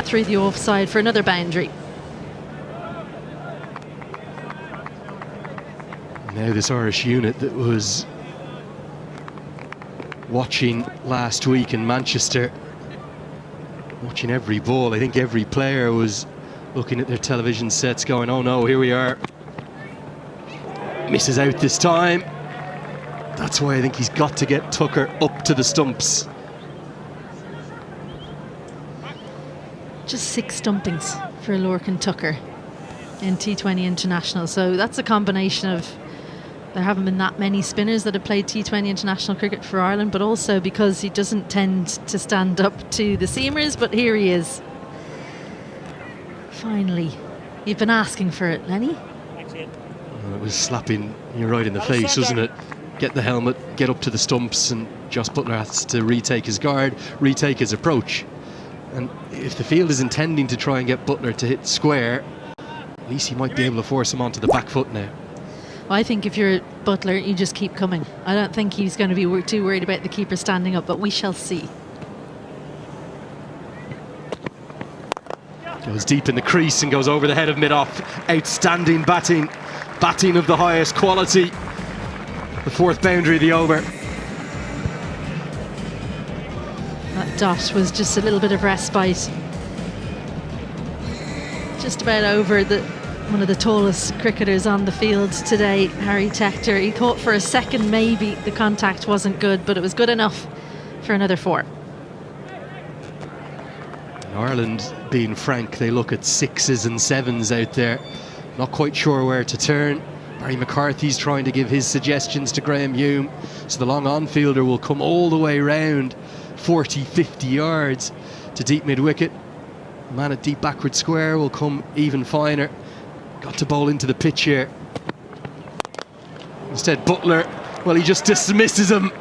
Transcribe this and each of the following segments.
through the offside for another boundary. Now this Irish unit that was watching last week in Manchester, watching every ball, I think every player was looking at their television sets going, oh no, here we are. Misses out this time. That's why I think he's got to get Tucker up to the stumps. Just 6 stumpings for Lorcan Tucker in T20 International. So that's a combination of there haven't been that many spinners that have played T20 International cricket for Ireland, but also because he doesn't tend to stand up to the seamers, but here he is. Finally. You've been asking for it, Lenny. Well, it was slapping you right in the face, wasn't it? Get the helmet, get up to the stumps, and Joss Butler has to retake his guard, retake his approach. And if the field is intending to try and get Butler to hit square, at least he might be able to force him onto the back foot now. I think if you're Butler, you just keep coming. I don't think he's going to be too worried about the keeper standing up, but we shall see. Goes deep in the crease and goes over the head of mid-off. Outstanding batting. Batting of the highest quality. The 4th boundary of the over. That dot was just a little bit of respite. Just about over one of the tallest cricketers on the field today, Harry Tector. He thought for a second maybe the contact wasn't good, but it was good enough for another 4. In Ireland, being frank, they look at 6s and 7s out there. Not quite sure where to turn. Barry McCarthy's trying to give his suggestions to Graham Hume. So the long on-fielder will come all the way round 40, 50 yards to deep mid-wicket. The man at deep backward square will come even finer. Got to bowl into the pitch here. Instead, Butler, well, he just dismisses him.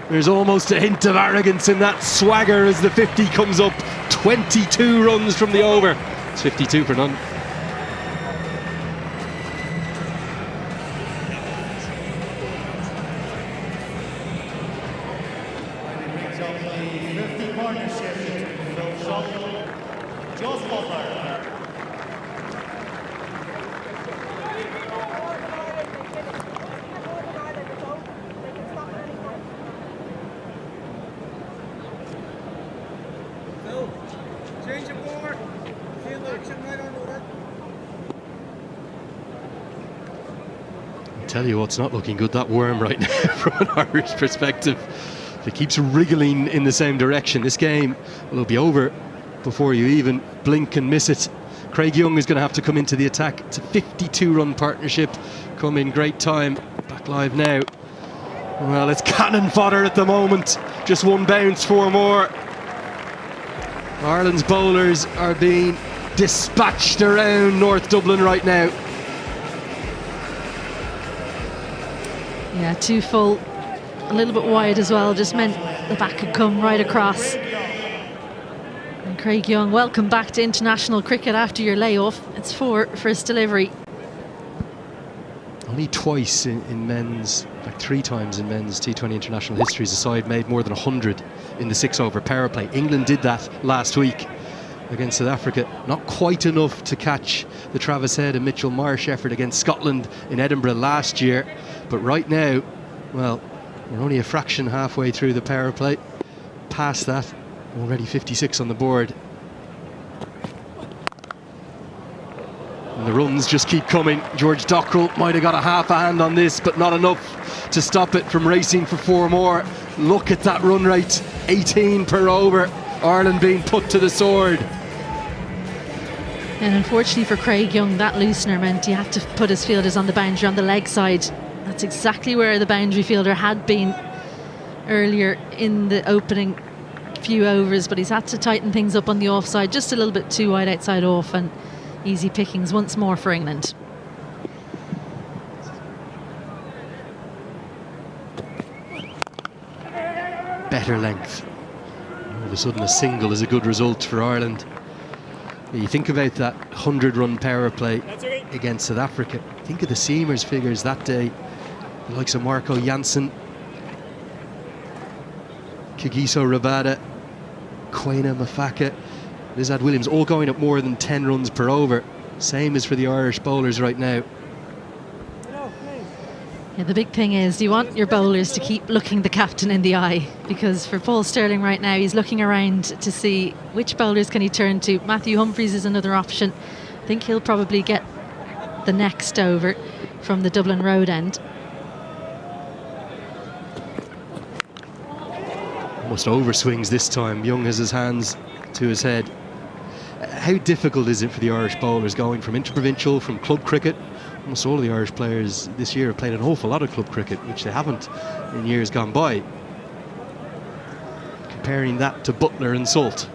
There's almost a hint of arrogance in that swagger as the 50 comes up. 22 runs from the over. It's 52 for none. Tell you what's not looking good, that worm right now from an Irish perspective. If it keeps wriggling in the same direction, this game will be over before you even blink and miss it. Craig Young is going to have to come into the attack. It's a 52-run partnership. Come in great time. Back live now. Well, it's cannon fodder at the moment. Just 1 bounce, 4 more. Ireland's bowlers are being dispatched around North Dublin right now. Yeah, 2 full, a little bit wide as well, just meant the back could come right across. And Craig Young, welcome back to international cricket after your layoff. It's 4 for his delivery. Only twice in men's, like 3 times in men's T20 international history has a side made more than 100 in the 6-over power play. England did that last week against South Africa. Not quite enough to catch the Travis Head and Mitchell Marsh effort against Scotland in Edinburgh last year. But right now, well, we're only a fraction halfway through the power play. Past that, already 56 on the board. And the runs just keep coming. George Dockrell might have got a half a hand on this, but not enough to stop it from racing for 4 more. Look at that run rate, 18 per over. Ireland being put to the sword. And unfortunately for Craig Young, that loosener meant he had to put his fielders on the boundary on the leg side. That's exactly where the boundary fielder had been earlier in the opening few overs, but he's had to tighten things up on the offside, just a little bit too wide outside off, and easy pickings once more for England. Better length. All of a sudden a single is a good result for Ireland. You think about that 100-run power play against South Africa. Think of the seamers figures that day. The likes of Marco Jansen, Kagiso Rabada, Kwena Mafaka. Lizad Williams all going at more than 10 runs per over. Same as for the Irish bowlers right now. Yeah, the big thing is you want your bowlers to keep looking the captain in the eye, because for Paul Stirling right now, he's looking around to see which bowlers can he turn to. Matthew Humphreys is another option. I think he'll probably get the next over from the Dublin Road end. Almost overswings this time. Young has his hands to his head. How difficult is it for the Irish bowlers going from interprovincial, from club cricket? Almost all of the Irish players this year have played an awful lot of club cricket, which they haven't in years gone by. Comparing that to Butler and Salt.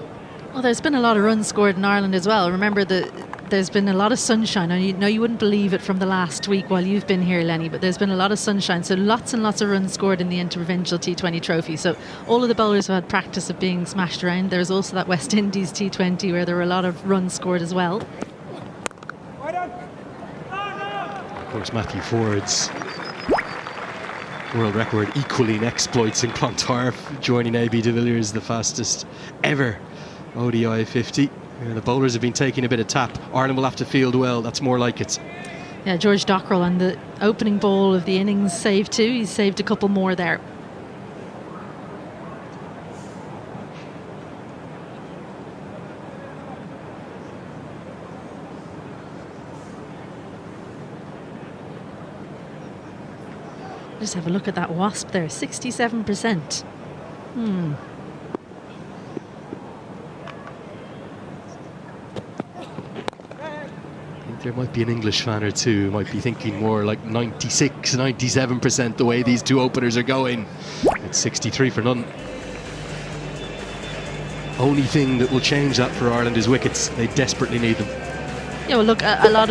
Well, there's been a lot of runs scored in Ireland as well. Remember, there's been a lot of sunshine. I know you wouldn't believe it from the last week while you've been here, Lenny, but there's been a lot of sunshine. So lots and lots of runs scored in the interprovincial T20 trophy. So all of the bowlers have had practice of being smashed around. There's also that West Indies T20 where there were a lot of runs scored as well. Of course, Matthew Ford's world record equally in exploits in Clontarf, joining AB de Villiers, the fastest ever ODI 50. The bowlers have been taking a bit of tap. Ireland will have to field well, that's more like it. Yeah, George Dockrell on the opening ball of the innings saved two. He's saved a couple more there. Just have a look at that wasp there, 67%. There might be an English fan or two who might be thinking more like 96, 97% the way these two openers are going. It's 63 for none. Only thing that will change that for Ireland is wickets. They desperately need them. Yeah, well, look, a lot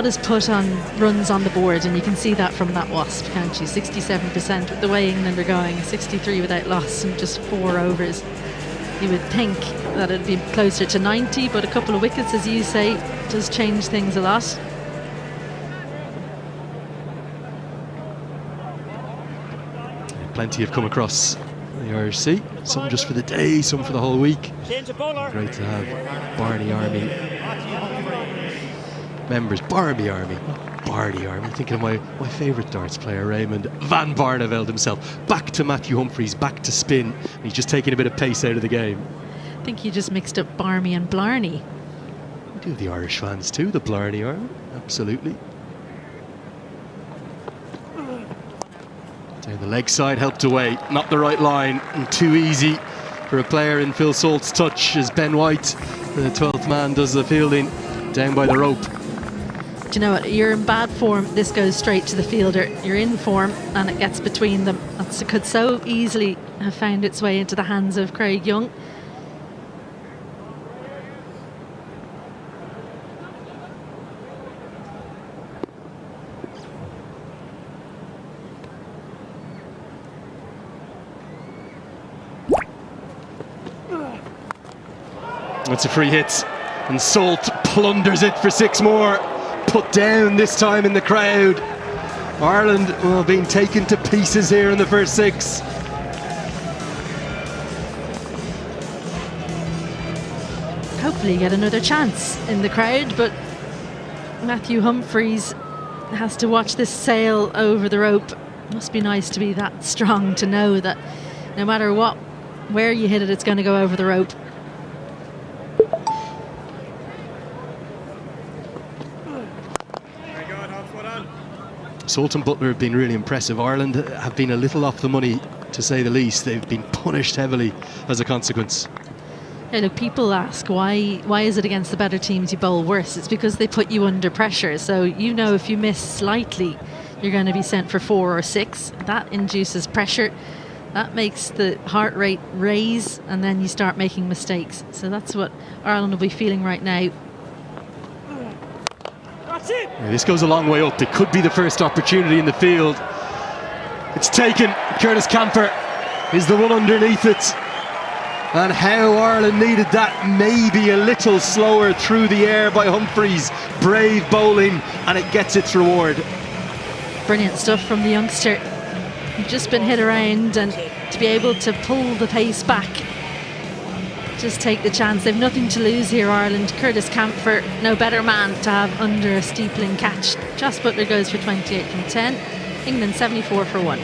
is put on runs on the board, and you can see that from that wasp, can't you? 67% with the way England are going, 63 without loss and just 4 overs. You would think that it'd be closer to 90, but a couple of wickets, as you say, does change things a lot. Plenty have come across the Irish Sea, some just for the day, some for the whole week. Great to have Barney Army members. Barney Army, not Barney Army. Thinking of my favourite darts player, Raymond van Barneveld himself. Back to Matthew Humphreys, back to spin. He's just taking a bit of pace out of the game. I think you just mixed up Barmy and Blarney. We do have the Irish fans too, the Blarney Army, absolutely. Down the leg side, helped away, not the right line, and too easy for a player in Phil Salt's touch as Ben White, the 12th man, does the fielding down by the rope. Do you know what? You're in bad form, this goes straight to the fielder. You're in form and it gets between them. It could so easily have found its way into the hands of Craig Young. It's a free hit, and Salt plunders it for 6 more. Put down this time in the crowd. Ireland, well, being taken to pieces here in the first 6. Hopefully get another chance in the crowd, but Matthew Humphreys has to watch this sail over the rope. Must be nice to be that strong to know that no matter where you hit it, it's going to go over the rope. Salt and Butler have been really impressive. Ireland have been a little off the money, to say the least. They've been punished heavily as a consequence. Hey, look, people ask why is it against the better teams you bowl worse? It's because they put you under pressure. So you know if you miss slightly, you're going to be sent for 4 or 6. That induces pressure. That makes the heart rate raise, and then you start making mistakes. So that's what Ireland will be feeling right now. Yeah, this goes a long way up. It could be the first opportunity in the field. It's taken. Curtis Camper is the one underneath it. And how Ireland needed that. Maybe a little slower through the air by Humphreys. Brave bowling, and it gets its reward. Brilliant stuff from the youngster. You've just been hit around, and to be able to pull the pace back just take the chance. They've nothing to lose here, Ireland. Curtis Camphor, no better man to have under a steepling catch. Jos Buttler goes for 28 from 10. England 74 for 1.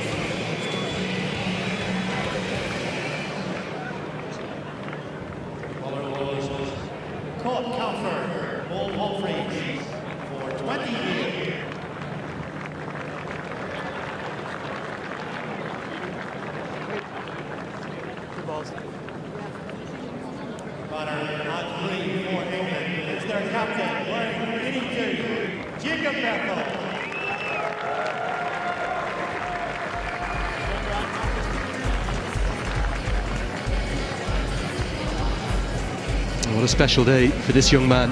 What a special day for this young man.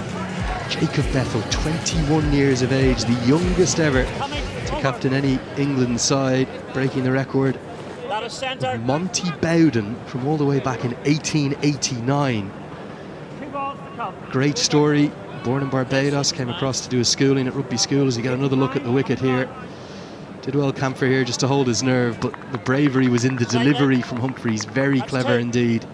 Jacob Bethell, 21 years of age, the youngest ever to captain any England side, breaking the record of Monty Bowden from all the way back in 1889. Great story, born in Barbados, came across to do his schooling at rugby school. As you get another look at the wicket here, did well Camphor here just to hold his nerve, but the bravery was in the delivery from Humphreys. Very clever indeed.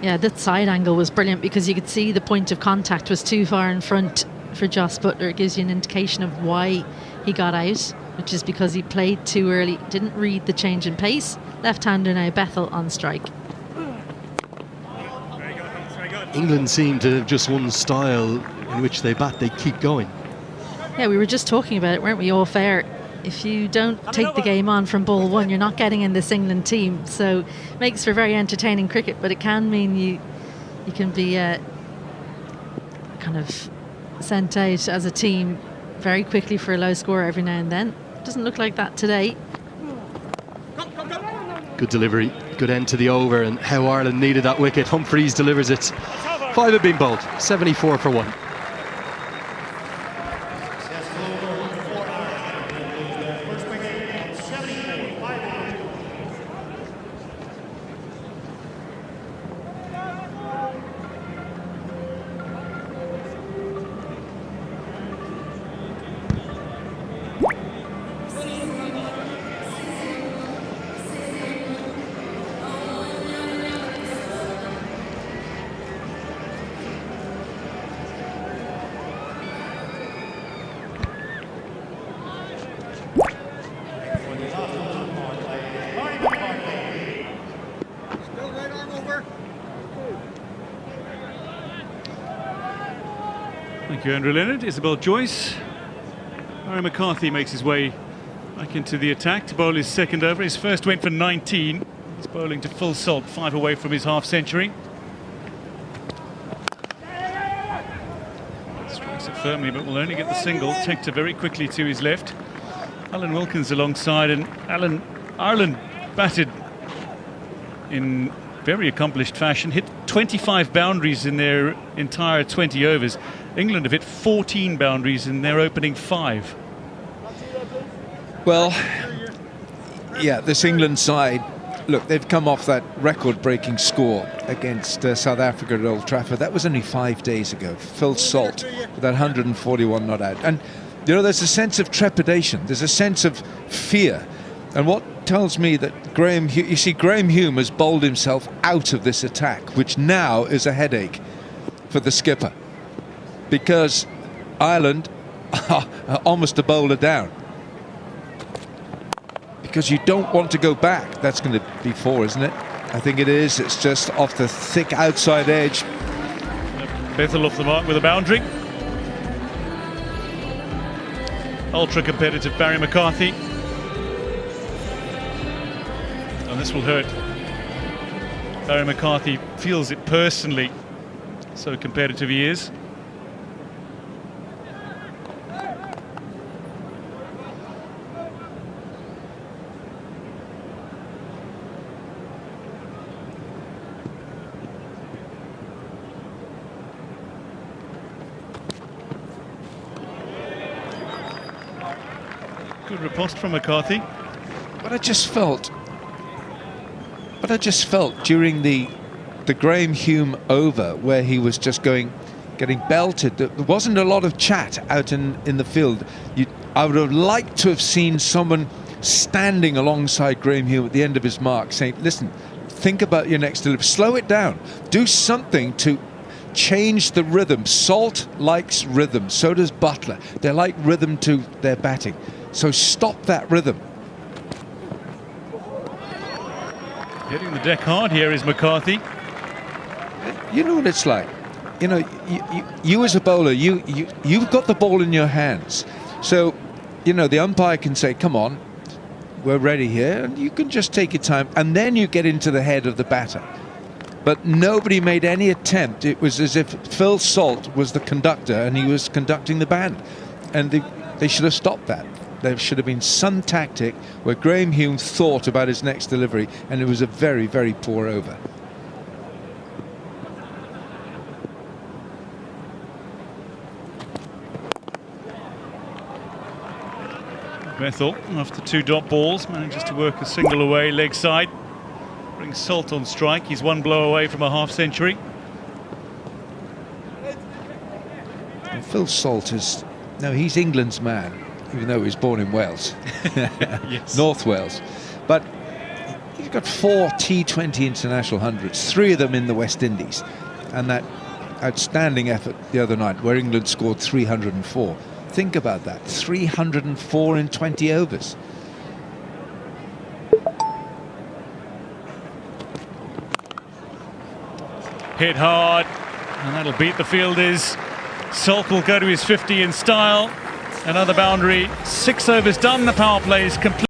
Yeah, that side angle was brilliant because you could see the point of contact was too far in front for Jos Buttler. It gives you an indication of why he got out, which is because he played too early, didn't read the change in pace. Left-hander now, Bethell on strike. England seem to have just one style in which they bat. They keep going. Yeah, we were just talking about it, weren't we, all fair? If you don't take the game on from ball one, you're not getting in this England team. So it makes for very entertaining cricket, but it can mean you can be kind of sent out as a team very quickly for a low score every now and then. Doesn't look like that today. Good delivery, good end to the over, and how Ireland needed that wicket. Humphreys delivers it. 5 have been bowled, 74 for 1. Thank you, Andrew Leonard. Isabel Joyce. Barry McCarthy makes his way back into the attack to bowl his second over. His first went for 19. He's bowling to full salt, 5 away from his half-century. Strikes it firmly, but will only get the single. Tector very quickly to his left. Alan Wilkins alongside, and Ireland batted in very accomplished fashion, hit 25 boundaries in their entire 20 overs. England have hit 14 boundaries in their opening 5. Well, yeah, this England side, look, they've come off that record-breaking score against South Africa at Old Trafford. That was only 5 days ago. Phil Salt with that 141 not out. And, you know, there's a sense of trepidation. There's a sense of fear. And what tells me that Graham Hume has bowled himself out of this attack, which now is a headache for the skipper, because Ireland are almost a bowler down. Because you don't want to go back. That's going to be 4, isn't it? I think it is. It's just off the thick outside edge. Bethell off the mark with a boundary. Ultra competitive Barry McCarthy. And this will hurt. Barry McCarthy feels it personally. So competitive he is. Good riposte from McCarthy. But I just felt during the Graham Hume over, where he was just getting belted, there wasn't a lot of chat out in the field. I would have liked to have seen someone standing alongside Graham Hume at the end of his mark saying, listen, think about your next delivery. Slow it down. Do something to change the rhythm. Salt likes rhythm. So does Butler. They like rhythm to their batting. So stop that rhythm. Hitting the deck hard here is McCarthy. You know what it's like. You know, you as a bowler, you've got the ball in your hands. So, you know, the umpire can say, come on, we're ready here, and you can just take your time, and then you get into the head of the batter. But nobody made any attempt. It was as if Phil Salt was the conductor and he was conducting the band. And they should have stopped that. There should have been some tactic where Graham Hume thought about his next delivery, and it was a very, very poor over. Bethel, after 2 dot balls, manages to work a single away leg side. Brings Salt on strike. He's 1 blow away from a half century. And Phil Salt is... No, he's England's man, even though he was born in Wales. Yes. North Wales. But he's got 4 T20 international hundreds, 3 of them in the West Indies. And that outstanding effort the other night where England scored 304. Think about that, 304 in 20 overs. Hit hard, and that'll beat the fielders. Salt will go to his 50 in style. Another boundary, 6 overs done, the power play is complete.